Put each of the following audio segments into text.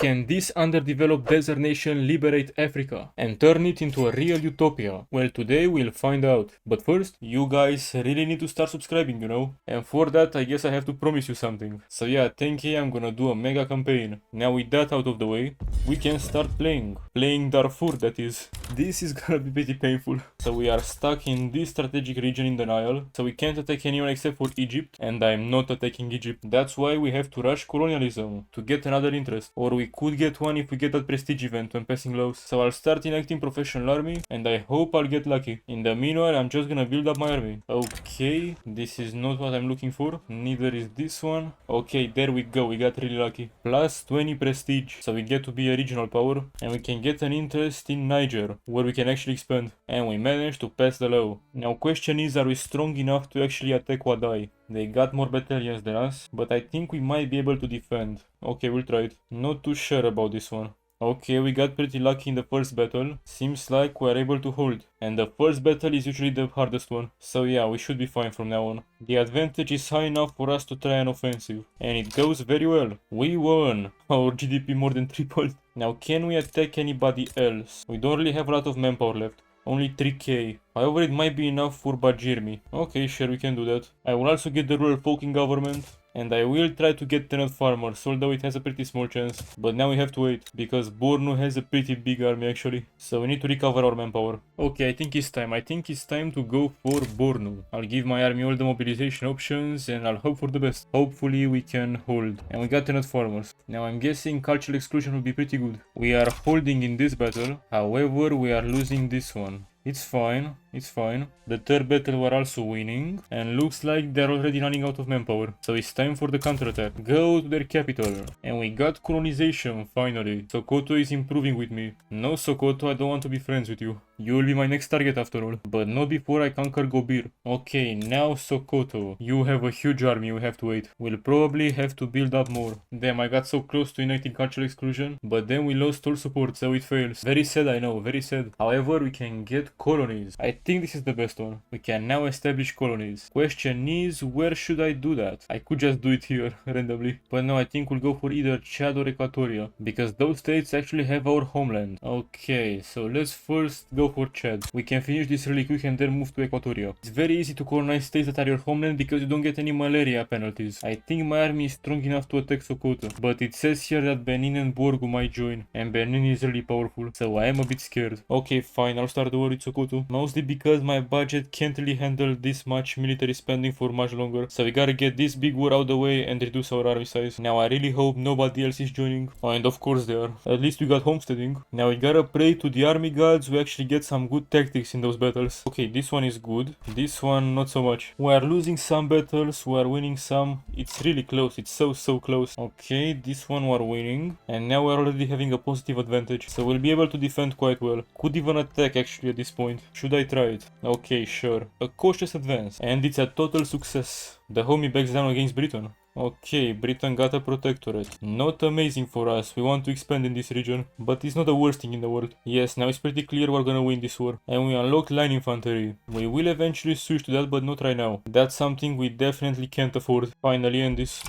Can this underdeveloped desert nation liberate Africa and turn it into a real utopia? Well, today we'll find out. But first, you guys really need to start subscribing, you know? And for that, I guess I have to promise you something. So yeah, 10k I'm gonna do a mega campaign. Now with that out of the way, we can start playing. Playing Darfur, that is. This is gonna be pretty painful. So we are stuck in this strategic region in the Nile, so we can't attack anyone except for Egypt, and I'm not attacking Egypt. That's why we have to rush colonialism, to get another interest. Or we could get one if we get that prestige event when passing laws. So I'll start enacting professional army, and I hope I'll get lucky. In the meanwhile, I'm just gonna build up my army. Okay, this is not what I'm looking for. Neither is this one. Okay, there we go, we got really lucky. Plus 20 prestige, so we get to be a regional power, and we can get an interest in Niger, where we can actually expand. And we managed to pass the law. Now question is, are we strong enough to actually attack Wadai? They got more battalions than us, but I think we might be able to defend. Okay, we'll try it. Not too sure about this one. Okay, we got pretty lucky in the first battle. Seems like we're able to hold. And the first battle is usually the hardest one. So yeah, we should be fine from now on. The advantage is high enough for us to try an offensive. And it goes very well. We won! Our GDP more than tripled. Now can we attack anybody else? We don't really have a lot of manpower left. Only 3k. However, it might be enough for Bajirmi. Okay, sure, we can do that. I will also get the rural folk in government. And I will try to get tenant farmers, although it has a pretty small chance. But now we have to wait, because Bornu has a pretty big army actually. So we need to recover our manpower. Okay, I think it's time. I think it's time to go for Bornu. I'll give my army all the mobilization options and I'll hope for the best. Hopefully we can hold. And we got tenant farmers. Now I'm guessing cultural exclusion will be pretty good. We are holding in this battle. However, we are losing this one. It's fine, it's fine. The third battle we're also winning, and looks like they're already running out of manpower. So it's time for the counterattack. Go to their capital. And we got colonization, finally. Sokoto is improving with me. No, Sokoto, I don't want to be friends with you. You will be my next target after all. But not before I conquer Gobir. Okay, now Sokoto. You have a huge army, we have to wait. We'll probably have to build up more. Damn, I got so close to enacting cultural exclusion, but then we lost all support, so it fails. Very sad, I know, very sad. However, we can get colonies. I think this is the best one. We can now establish colonies. Question is, where should I do that? I could just do it here, randomly. But no, I think we'll go for either Chad or Equatoria, because those states actually have our homeland. Okay, so let's first go for Chad. We can finish this really quick and then move to Equatoria. It's very easy to colonize states that are your homeland because you don't get any malaria penalties. I think my army is strong enough to attack Sokoto, but it says here that Benin and Borgu might join, and Benin is really powerful, so I am a bit scared. Okay, fine, I'll start the war with Sokoto, mostly because my budget can't really handle this much military spending for much longer, so we gotta get this big war out of the way and reduce our army size. Now I really hope nobody else is joining, and of course they are. At least we got homesteading. Now we gotta pray to the army gods we actually get some good tactics in those battles. Okay, this one is good, this one not so much. We are losing some battles, we are winning some. It's really close, it's so close. Okay, this one we are winning, and now we're already having a positive advantage, so we'll be able to defend quite well. Could even attack actually at this point. Should I try it? Okay, sure. A cautious advance, and it's a total success. The homie backs down against Britain. Okay, Britain got a protectorate. Not amazing for us, we want to expand in this region, but it's not the worst thing in the world. Yes, now it's pretty clear we're gonna win this war. And we unlocked line infantry. We will eventually switch to that, but not right now. That's something we definitely can't afford. Finally end this.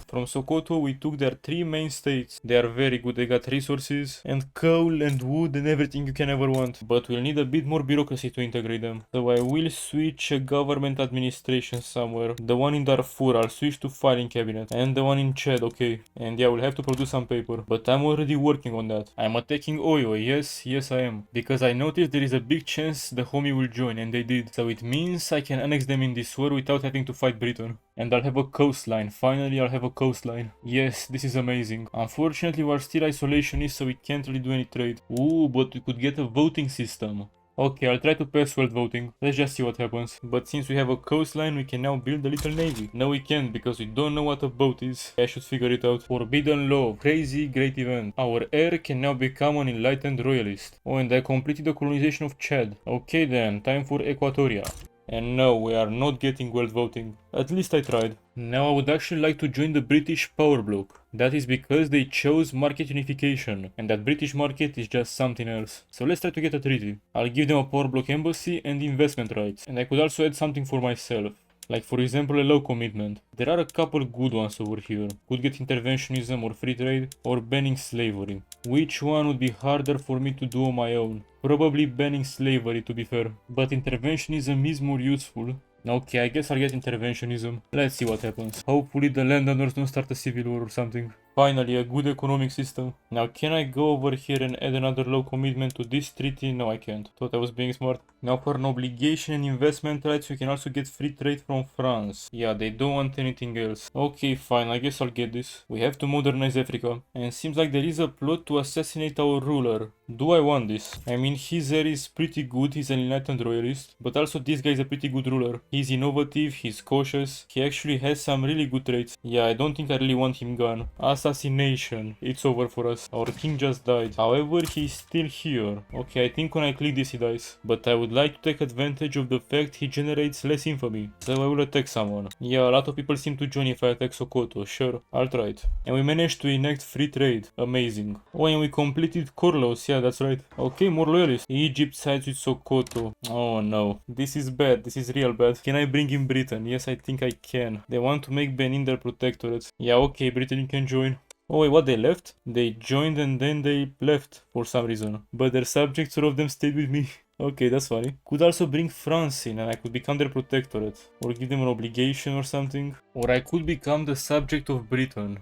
From Sokoto we took their 3 main states. They are very good, they got resources and coal and wood and everything you can ever want. But we'll need a bit more bureaucracy to integrate them. So I will switch a government administration somewhere. The one in Darfur, I'll switch to filing cabinet, and the one in Chad, okay. And yeah, we'll have to produce some paper, but I'm already working on that. I'm attacking Oyo, yes I am, because I noticed there is a big chance the homie will join, and they did. So it means I can annex them in this war without having to fight Britain. And I'll have a coastline, finally I'll have a coastline. Yes, this is amazing. Unfortunately we're still isolationists, so we can't really do any trade. Ooh, but we could get a voting system. Okay, I'll try to pass world voting. Let's just see what happens. But since we have a coastline, we can now build a little navy. No, we can't, because we don't know what a boat is. I should figure it out. Forbidden law. Crazy great event. Our heir can now become an enlightened royalist. Oh, and I completed the colonization of Chad. Okay then, time for Equatoria. And no, we are not getting world voting. At least I tried. Now I would actually like to join the British power bloc. That is because they chose market unification, and that British market is just something else. So let's try to get a treaty. I'll give them a power bloc embassy and investment rights, and I could also add something for myself. Like for example a low commitment. There are a couple good ones over here. Could get interventionism or free trade or banning slavery. Which one would be harder for me to do on my own? Probably banning slavery, to be fair. But interventionism is more useful. Okay, I guess I'll get interventionism. Let's see what happens. Hopefully the landowners don't start a civil war or something. Finally, a good economic system. Now, can I go over here and add another low commitment to this treaty? No, I can't. Thought I was being smart. Now, for an obligation and investment rights, we can also get free trade from France. Yeah, they don't want anything else. Okay, fine. I guess I'll get this. We have to modernize Africa. And seems like there is a plot to assassinate our ruler. Do I want this? I mean, his heir is pretty good. He's an enlightened royalist. But also, this guy is a pretty good ruler. He's innovative. He's cautious. He actually has some really good traits. Yeah, I don't think I really want him gone. Assassination. It's over for us. Our king just died. However, he's still here. Okay, I think when I click this he dies. But I would like to take advantage of the fact he generates less infamy. So I will attack someone. Yeah, a lot of people seem to join if I attack Sokoto. Sure, I'll try it. And we managed to enact free trade. Amazing. Oh, and we completed Corlos. Yeah, that's right. Okay, more loyalists. Egypt sides with Sokoto. Oh no. This is bad. This is real bad. Can I bring in Britain? Yes, I think I can. They want to make Benin their protectorate. Yeah, okay, Britain, you can join. Oh wait, what, they left? They joined and then they left for some reason. But their subjects, all of them stayed with me. Okay, that's funny. Could also bring France in and I could become their protectorate. Or give them an obligation or something. Or I could become the subject of Britain.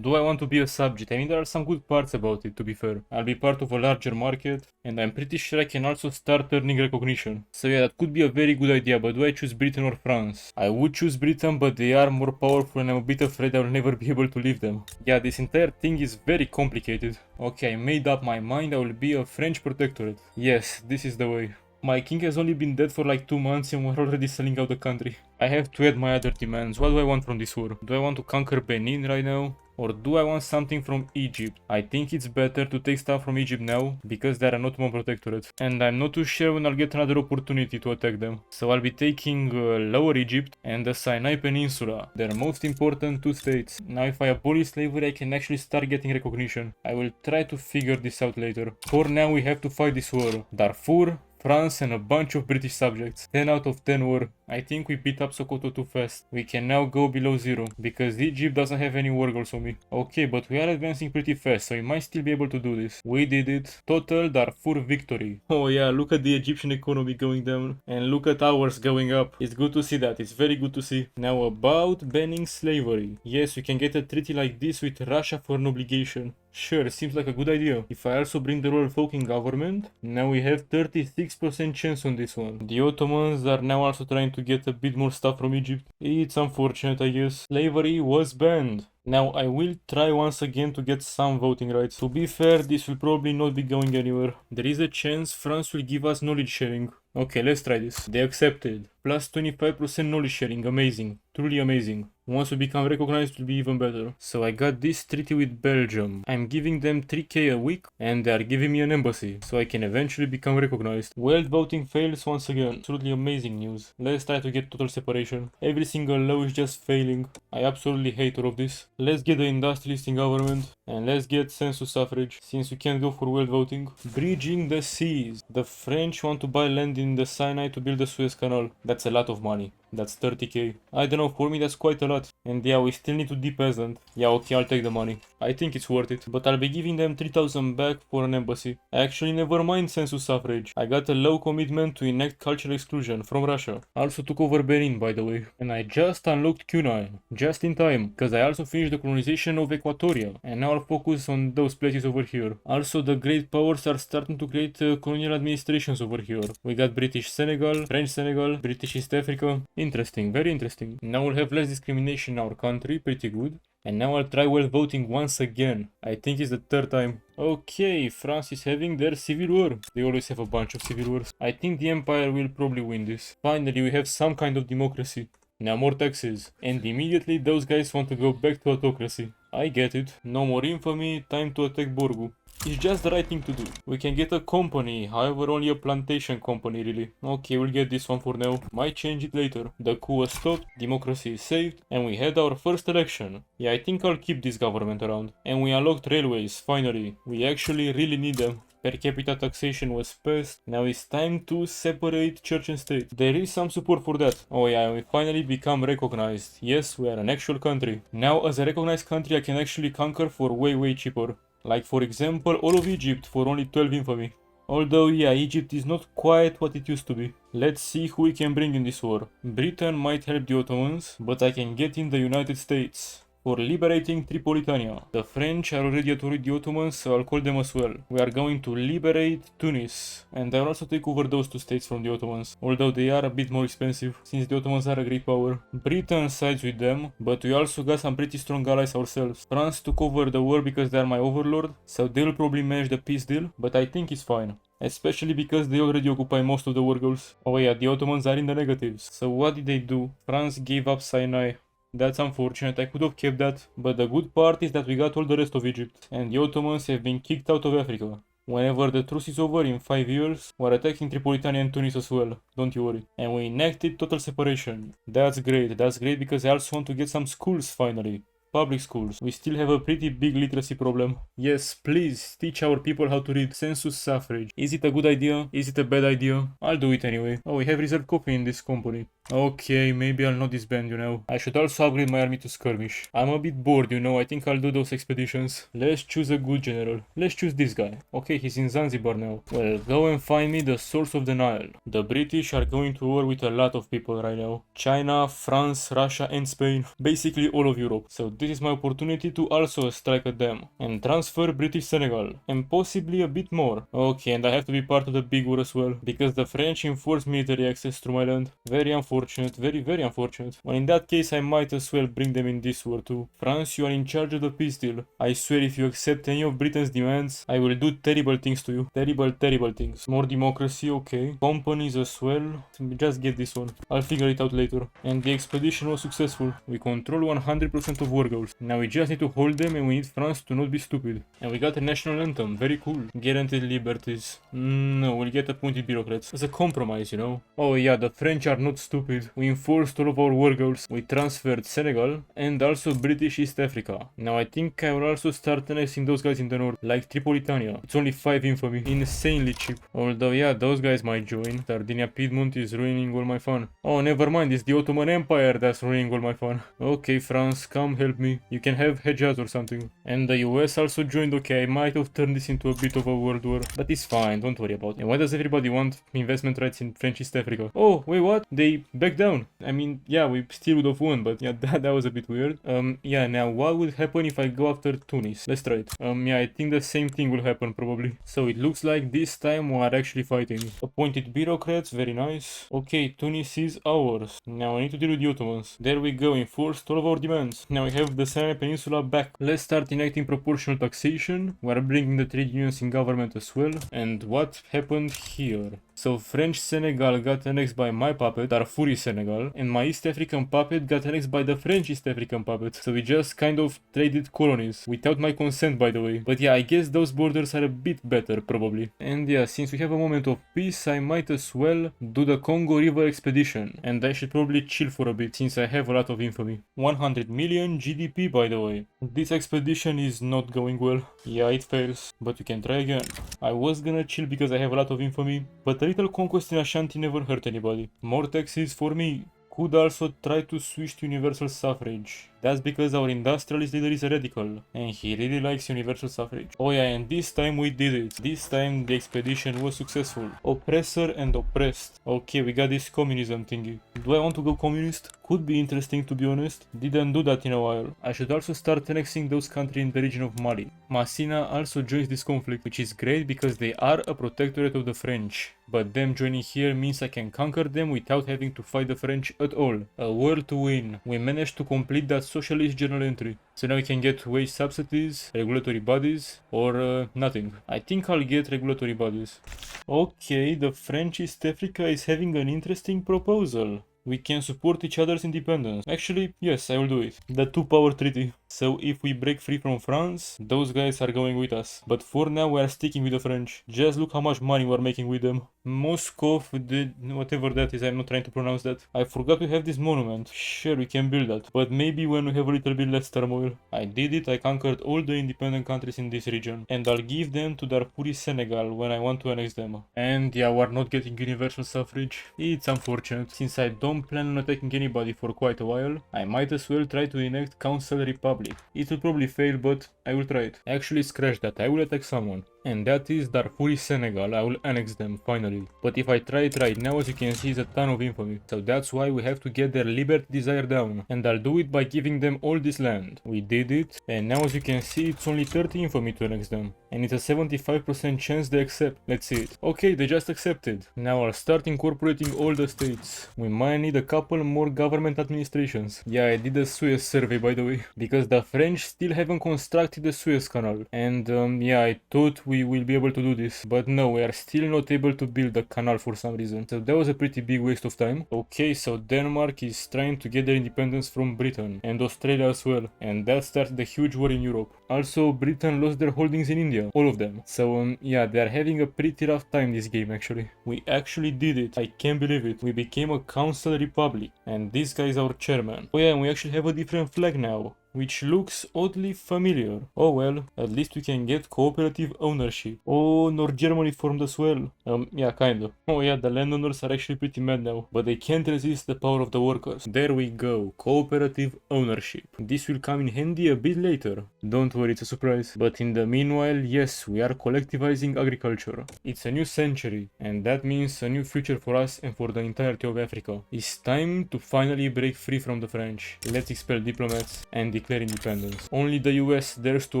Do I want to be a subject? I mean, there are some good parts about it, to be fair. I'll be part of a larger market, and I'm pretty sure I can also start earning recognition. So yeah, that could be a very good idea, but do I choose Britain or France? I would choose Britain, but they are more powerful and I'm a bit afraid I'll never be able to leave them. Yeah, this entire thing is very complicated. Okay, I made up my mind, I will be a French protectorate. Yes, this is the way. My king has only been dead for like 2 months and we're already selling out the country. I have to add my other demands. What do I want from this war? Do I want to conquer Benin right now? Or do I want something from Egypt? I think it's better to take stuff from Egypt now, because they're an Ottoman protectorate. And I'm not too sure when I'll get another opportunity to attack them. So I'll be taking Lower Egypt and the Sinai Peninsula. They're most important 2 states. Now if I abolish slavery, I can actually start getting recognition. I will try to figure this out later. For now, we have to fight this war. Darfur, France and a bunch of British subjects. 10 out of 10 war. I think we beat up Sokoto too fast. We can now go below 0, because Egypt doesn't have any war goals on me. Okay, but we are advancing pretty fast, so we might still be able to do this. We did it. Total Darfur victory. Oh yeah, look at the Egyptian economy going down. And look at ours going up. It's good to see that. It's very good to see. Now about banning slavery. Yes, we can get a treaty like this with Russia for an obligation. Sure, seems like a good idea. If I also bring the royal folk in government, now we have 36% chance on this one. The Ottomans are now also trying to get a bit more stuff from Egypt. It's unfortunate, I guess. Slavery was banned. Now I will try once again to get some voting rights. To be fair, this will probably not be going anywhere. There is a chance France will give us knowledge sharing. Okay, let's try this. They accepted. Plus 25% knowledge sharing. Amazing. Truly amazing. Once we become recognized, it will be even better. So I got this treaty with Belgium. I'm giving them 3k a week and they are giving me an embassy. So I can eventually become recognized. World voting fails once again. Absolutely amazing news. Let's try to get total separation. Every single law is just failing. I absolutely hate all of this. Let's get the industrialist in government. And let's get census suffrage, since we can't go for world voting. Bridging the seas. The French want to buy land in the Sinai to build the Suez Canal. That's a lot of money. That's 30k. I don't know, for me that's quite a lot. And yeah, we still need to de-peasant. Yeah, okay, I'll take the money. I think it's worth it. But I'll be giving them 3000 back for an embassy. Actually, never mind census suffrage. I got a low commitment to enact cultural exclusion from Russia. I also took over Benin, by the way. And I just unlocked Q9. Just in time. Because I also finished the colonization of Equatoria. And now I'll focus on those places over here. Also, the great powers are starting to create colonial administrations over here. We got British Senegal, French Senegal, British East Africa. Interesting, very interesting. Now we'll have less discrimination in our country, pretty good. And now I'll try world voting once again. I think it's the 3rd time. Okay, France is having their civil war. They always have a bunch of civil wars. I think the Empire will probably win this. Finally, we have some kind of democracy. Now more taxes. And immediately those guys want to go back to autocracy. I get it. No more infamy, time to attack Borgu. It's just the right thing to do. We can get a company, however only a plantation company really. Okay, we'll get this one for now. Might change it later. The coup was stopped, democracy is saved, and we had our first election. Yeah, I think I'll keep this government around. And we unlocked railways, finally. We actually really need them. per capita taxation was passed. Now it's time to separate church and state. There is some support for that. Oh yeah, we finally become recognized. Yes, we are an actual country. Now as a recognized country I can actually conquer for way cheaper. Like for example all of Egypt for only 12 infamy. Although yeah, Egypt is not quite what it used to be. Let's see who we can bring in this war. Britain might help the Ottomans, but I can get in the United States for liberating Tripolitania. The French are already at war with the Ottomans, so I'll call them as well. We are going to liberate Tunis, and I'll also take over those two states from the Ottomans, although they are a bit more expensive, since the Ottomans are a great power. Britain sides with them, but we also got some pretty strong allies ourselves. France took over the war because they are my overlord, so they'll probably manage the peace deal, but I think it's fine. Especially because they already occupy most of the war goals. Oh yeah, the Ottomans are in the negatives. So what did they do? France gave up Sinai. That's unfortunate, I could have kept that, but the good part is that we got all the rest of Egypt, and the Ottomans have been kicked out of Africa. Whenever the truce is over in 5 years, we're attacking Tripolitania and Tunis as well, don't you worry. And we enacted total separation. That's great because I also want to get some schools finally. Public schools. We still have a pretty big literacy problem. Yes, please teach our people how to read. Census suffrage. Is it a good idea? Is it a bad idea? I'll do it anyway. Oh, we have reserved copy in this company. Okay, maybe I'll not disband, you know. I should also upgrade my army to skirmish. I'm a bit bored, you know. I think I'll do those expeditions. Let's choose a good general. Let's choose this guy. Okay, he's in Zanzibar now. Well, go and find me the source of the Nile. The British are going to war with a lot of people right now. China, France, Russia and Spain. Basically all of Europe. So this is my opportunity to also strike at them. And transfer British Senegal. And possibly a bit more. Okay, and I have to be part of the big war as well. Because the French enforce military access to my land. Very unfortunate. Very unfortunate. Well, in that case, I might as well bring them in this war too. France, you are in charge of the peace deal. I swear if you accept any of Britain's demands, I will do terrible things to you. Terrible things. More democracy, okay. Companies as well. Just get this one. I'll figure it out later. And the expedition was successful. We control 100% of war goals. Now we just need to hold them and we need France to not be stupid. And we got a national anthem. Very cool. Guaranteed liberties. No, we'll get appointed bureaucrats. As a compromise, you know. Oh yeah, the French are not stupid. We enforced all of our war goals. We transferred Senegal and also British East Africa. Now I think I will also start annexing those guys in the north, like Tripolitania. It's only 5 infamy. Insanely cheap. Although yeah, those guys might join. Sardinia Piedmont is ruining all my fun. Oh, never mind, it's the Ottoman Empire that's ruining all my fun. Okay, France, come help me. You can have Hejaz or something. And the US also joined. Okay, I might have turned this into a bit of a world war, but it's fine, don't worry about it. And why does everybody want investment rights in French East Africa? Oh, wait, what? They back down. I mean, yeah, we still would have won, but yeah, that was a bit weird. Yeah, now what would happen if I go after Tunis? Let's try it. Yeah, I think the same thing will happen probably. So it looks like this time we are actually fighting. Appointed bureaucrats, very nice. Okay, Tunis is ours. Now I need to deal with the Ottomans. There we go, enforced all of our demands. Now we have the Sinai Peninsula back. Let's start enacting proportional taxation. We are bringing the trade unions in government as well. And what happened here? So French Senegal got annexed by my puppet, Darfur Senegal, and my East African puppet got annexed by the French East African puppet. So we just kind of traded colonies, without my consent by the way. But yeah, I guess those borders are a bit better probably. And yeah, since we have a moment of peace, I might as well do the Congo River expedition. And I should probably chill for a bit, since I have a lot of infamy. 100 million GDP by the way. This expedition is not going well. Yeah, it fails, but you can try again. I was gonna chill because I have a lot of infamy, but a little conquest in Ashanti never hurt anybody. More taxes for me. Could also try to switch to universal suffrage. That's because our industrialist leader is a radical, and he really likes universal suffrage. Oh yeah, and this time we did it. This time the expedition was successful. Oppressor and oppressed. Okay, we got this communism thingy. Do I want to go communist? Could be interesting to be honest. Didn't do that in a while. I should also start annexing those countries in the region of Mali. Massina also joins this conflict, which is great because they are a protectorate of the French. But them joining here means I can conquer them without having to fight the French at all. A war to win. We managed to complete that socialist journal entry. So now we can get wage subsidies, regulatory bodies, or nothing. I think I'll get regulatory bodies. Okay, the French East Africa is having an interesting proposal. We can support each other's independence. Actually, yes, I will do it. The two-power treaty. So if we break free from France, those guys are going with us. But for now we are sticking with the French. Just look how much money we're making with them. Moscow, whatever that is, I'm not trying to pronounce that. I forgot we have this monument. Sure, we can build that. But maybe when we have a little bit less turmoil. I did it, I conquered all the independent countries in this region. And I'll give them to Darfur, Senegal when I want to annex them. And yeah, we're not getting universal suffrage. It's unfortunate. Since I don't plan on attacking anybody for quite a while, I might as well try to enact Council Republic. It will probably fail, but I will try it. Actually, scratch that, I will attack someone. And that is Darfur, Senegal. I will annex them, finally. But if I try it right now, as you can see, it's a ton of infamy. So that's why we have to get their liberty desire down. And I'll do it by giving them all this land. We did it, and now as you can see, it's only 30 infamy to annex them. And it's a 75% chance they accept. Let's see it. Okay, they just accepted. Now I'll start incorporating all the states. We might need a couple more government administrations. Yeah, I did a Suez survey, by the way. Because the French still haven't constructed the Suez Canal. And yeah, I thought we will be able to do this. But no, we are still not able to build the canal for some reason. So that was a pretty big waste of time. Okay, so Denmark is trying to get their independence from Britain. And Australia as well. And that started a huge war in Europe. Also, Britain lost their holdings in India. All of them. So yeah, they are having a pretty rough time this game actually. We actually did it. I can't believe it. We became a council republic. And this guy is our chairman. Oh yeah, and we actually have a different flag now, which looks oddly familiar. Oh well, at least we can get cooperative ownership. Oh, North Germany formed as well. Yeah, kinda. Oh yeah, the landowners are actually pretty mad now, but they can't resist the power of the workers. There we go, cooperative ownership. This will come in handy a bit later. Don't worry, it's a surprise. But in the meanwhile, yes, we are collectivizing agriculture. It's a new century, and that means a new future for us and for the entirety of Africa. It's time to finally break free from the French. Let's expel diplomats and declare independence. Only the US dares to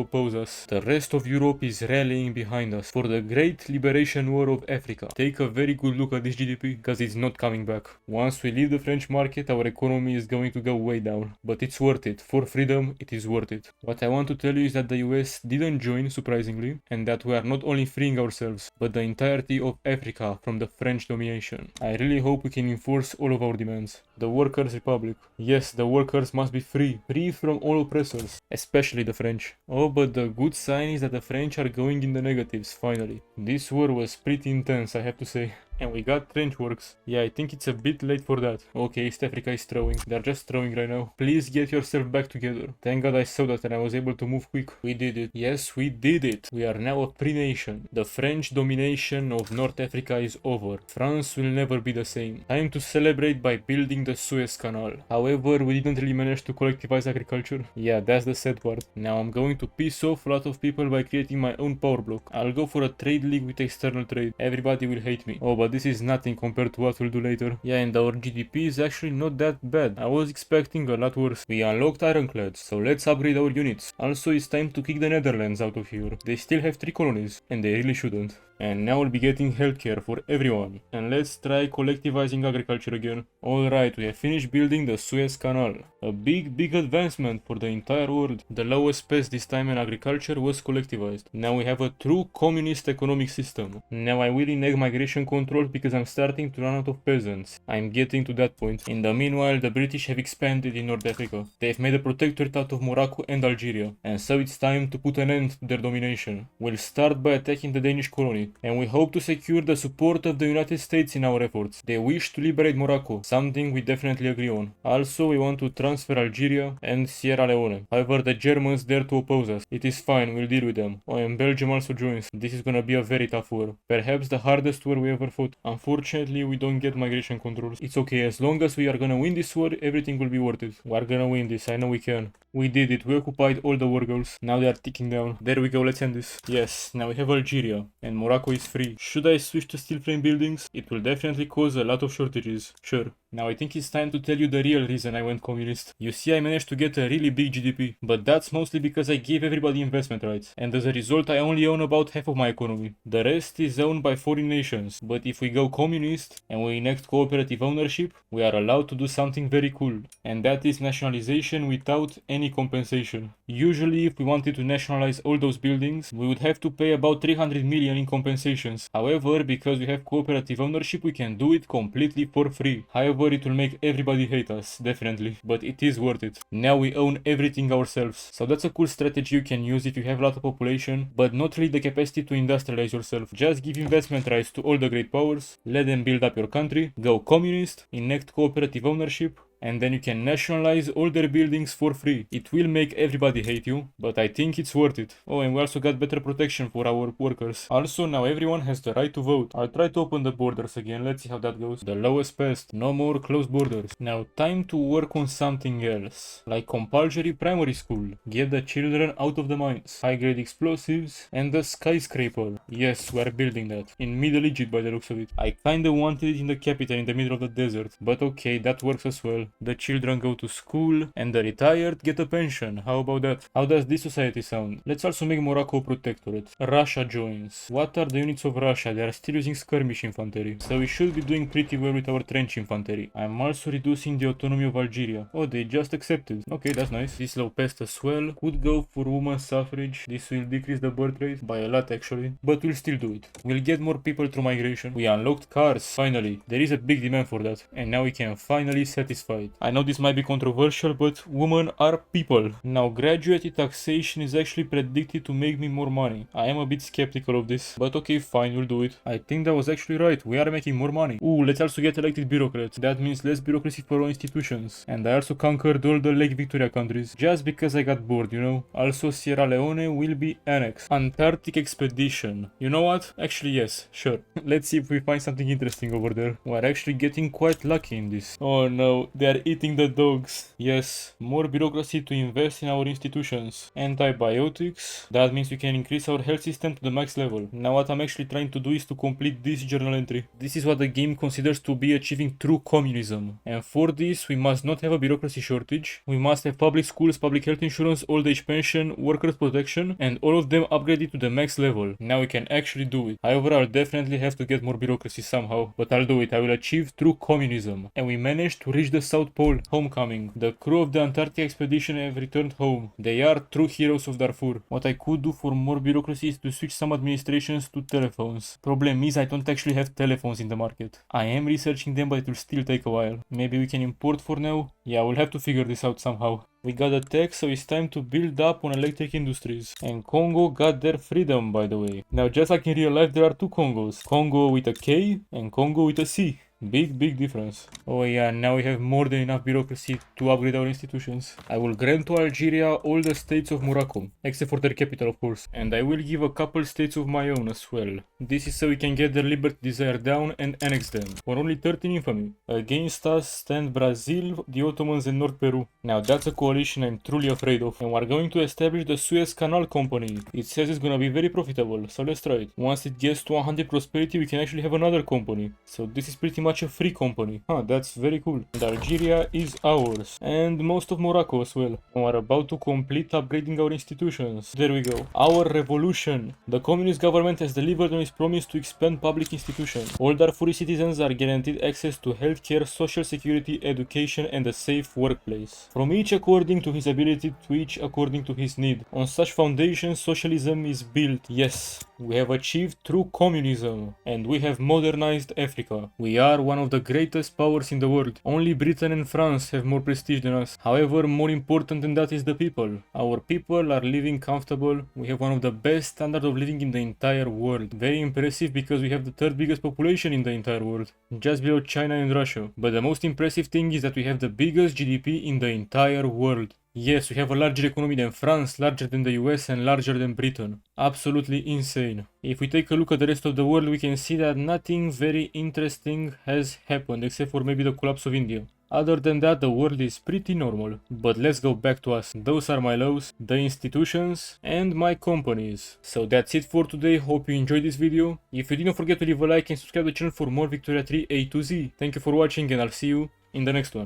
oppose us. The rest of Europe is rallying behind us for the great liberation war of Africa. Take a very good look at this GDP, because it's not coming back. Once we leave the French market, our economy is going to go way down. But it's worth it. For freedom, it is worth it. What I want to tell you is that the US didn't join, surprisingly, and that we are not only freeing ourselves, but the entirety of Africa from the French domination. I really hope we can enforce all of our demands. The Workers' Republic. Yes, the workers must be free. Free from all oppressors, especially the French. Oh, but the good sign is that the French are going in the negatives, finally. This war was pretty intense, I have to say. And we got trench works. Yeah, I think it's a bit late for that. Okay, East Africa is throwing. They're just throwing right now. Please get yourself back together. Thank God I saw that and I was able to move quick. We did it. Yes, we did it. We are now a free nation. The French domination of North Africa is over. France will never be the same. Time to celebrate by building the Suez Canal. However, we didn't really manage to collectivize agriculture. Yeah, that's the sad part. Now I'm going to piss off a lot of people by creating my own power block. I'll go for a trade league with external trade. Everybody will hate me. Oh, but this is nothing compared to what we'll do later. Yeah, and our GDP is actually not that bad. I was expecting a lot worse. We unlocked ironclads, so let's upgrade our units. Also, it's time to kick the Netherlands out of here. They still have 3 colonies, and they really shouldn't. And now we'll be getting healthcare for everyone. And let's try collectivizing agriculture again. Alright, we have finished building the Suez Canal. A big advancement for the entire world. The lowest pace this time in agriculture was collectivized. Now we have a true communist economic system. Now I will enact migration control because I'm starting to run out of peasants. I'm getting to that point. In the meanwhile, the British have expanded in North Africa. They've made a protectorate out of Morocco and Algeria. And so it's time to put an end to their domination. We'll start by attacking the Danish colony. And we hope to secure the support of the United States in our efforts. They wish to liberate Morocco, something we definitely agree on. Also, we want to transfer Algeria and Sierra Leone. However, the Germans dare to oppose us. It is fine, we'll deal with them. Oh, and Belgium also joins. This is gonna be a very tough war. Perhaps the hardest war we ever fought. Unfortunately, we don't get migration controls. It's okay, as long as we are gonna win this war, everything will be worth it. We're gonna win this, I know we can. We did it, we occupied all the war goals. Now they are ticking down. There we go, let's end this. Yes, now we have Algeria, and Morocco is free. Should I switch to steel frame buildings? It will definitely cause a lot of shortages. Sure. Now I think it's time to tell you the real reason I went communist. You see, I managed to get a really big GDP, but that's mostly because I gave everybody investment rights, and as a result I only own about half of my economy. The rest is owned by foreign nations, but if we go communist and we enact cooperative ownership, we are allowed to do something very cool, and that is nationalization without any compensation. Usually, if we wanted to nationalize all those buildings, we would have to pay about 300 million in compensations. However, because we have cooperative ownership, we can do it completely for free. However, However, it will make everybody hate us, definitely, but it is worth it. Now we own everything ourselves. So that's a cool strategy you can use if you have a lot of population, but not really the capacity to industrialize yourself. Just give investment rights to all the great powers, let them build up your country, go communist, enact cooperative ownership, and then you can nationalize all their buildings for free. It will make everybody hate you, but I think it's worth it. Oh, and we also got better protection for our workers. Also, now everyone has the right to vote. I'll try to open the borders again, let's see how that goes. The lowest passed, no more closed borders. Now time to work on something else, like compulsory primary school. Get the children out of the mines, high grade explosives, and the skyscraper. Yes, we're building that. In Middle Egypt by the looks of it. I kinda wanted it in the capital in the middle of the desert, but okay, that works as well. The children go to school, and the retired get a pension. How about that? How does this society sound? Let's also make Morocco protectorate. Russia joins. What are the units of Russia? They are still using skirmish infantry, so we should be doing pretty well with our trench infantry. I'm also reducing the autonomy of Algeria. Oh, they just accepted. Okay, that's nice. This low pest as well. Could go for women's suffrage. This will decrease the birth rate by a lot actually, but we'll still do it. We'll get more people through migration. We unlocked cars, finally. There is a big demand for that, and now we can finally satisfy. I know this might be controversial, but women are people. Now graduated taxation is actually predicted to make me more money. I am a bit skeptical of this, but okay, fine, we'll do it. I think that was actually right. We are making more money. Ooh, let's also get elected bureaucrats. That means less bureaucracy for our institutions. And I also conquered all the Lake Victoria countries, just because I got bored, you know. Also, Sierra Leone will be annexed. Antarctic expedition. You know what? Actually, yes, sure. Let's see if we find something interesting over there. We're actually getting quite lucky in this. Oh no, they are eating the dogs. Yes, more bureaucracy to invest in our institutions. Antibiotics. That means we can increase our health system to the max level. Now what I'm actually trying to do is to complete this journal entry. This is what the game considers to be achieving true communism. And for this, we must not have a bureaucracy shortage. We must have public schools, public health insurance, old age pension, workers protection, and all of them upgraded to the max level. Now we can actually do it. However, I'll definitely have to get more bureaucracy somehow. But I'll do it. I will achieve true communism. And we managed to reach the South Pole. Homecoming. The crew of the Antarctic expedition have returned home. They are true heroes of Darfur. What I could do for more bureaucracy is to switch some administrations to telephones. Problem is I don't actually have telephones in the market. I am researching them, but it will still take a while. Maybe we can import for now? Yeah, we'll have to figure this out somehow. We got a tech, so it's time to build up on electric industries. And Congo got their freedom, by the way. Now, just like in real life, there are two Congos. Congo with a K and Congo with a C. Big difference. Oh yeah, now we have more than enough bureaucracy to upgrade our institutions. I will grant to Algeria all the states of Morocco, except for their capital of course. And I will give a couple states of my own as well. This is so we can get their liberty desire down and annex them. For only 13 infamy. Against us stand Brazil, the Ottomans and North Peru. Now that's a coalition I'm truly afraid of. And we're going to establish the Suez Canal Company. It says it's gonna be very profitable, so let's try it. Once it gets to 100 prosperity, we can actually have another company. So this is pretty much a free company. Huh, that's very cool. And Algeria is ours. And most of Morocco as well. And we're about to complete upgrading our institutions. There we go. Our revolution. The communist government has delivered on its promise to expand public institutions. All Darfuri citizens are guaranteed access to healthcare, social security, education, and a safe workplace. From each according to his ability, to each according to his need. On such foundations, socialism is built. Yes, we have achieved true communism. And we have modernized Africa. We are one of the greatest powers in the world. Only Britain and France have more prestige than us. However, more important than that is the people. Our people are living comfortable. We have one of the best standards of living in the entire world. Very impressive because we have the third biggest population in the entire world, just below China and Russia. But the most impressive thing is that we have the biggest GDP in the entire world. Yes, we have a larger economy than France, larger than the US and larger than Britain. Absolutely insane. If we take a look at the rest of the world, we can see that nothing very interesting has happened, except for maybe the collapse of India. Other than that, the world is pretty normal. But let's go back to us. Those are my lows, the institutions, and my companies. So that's it for today. Hope you enjoyed this video. If you didn't forget to leave a like and subscribe to the channel for more Victoria 3 A to Z. Thank you for watching and I'll see you in the next one.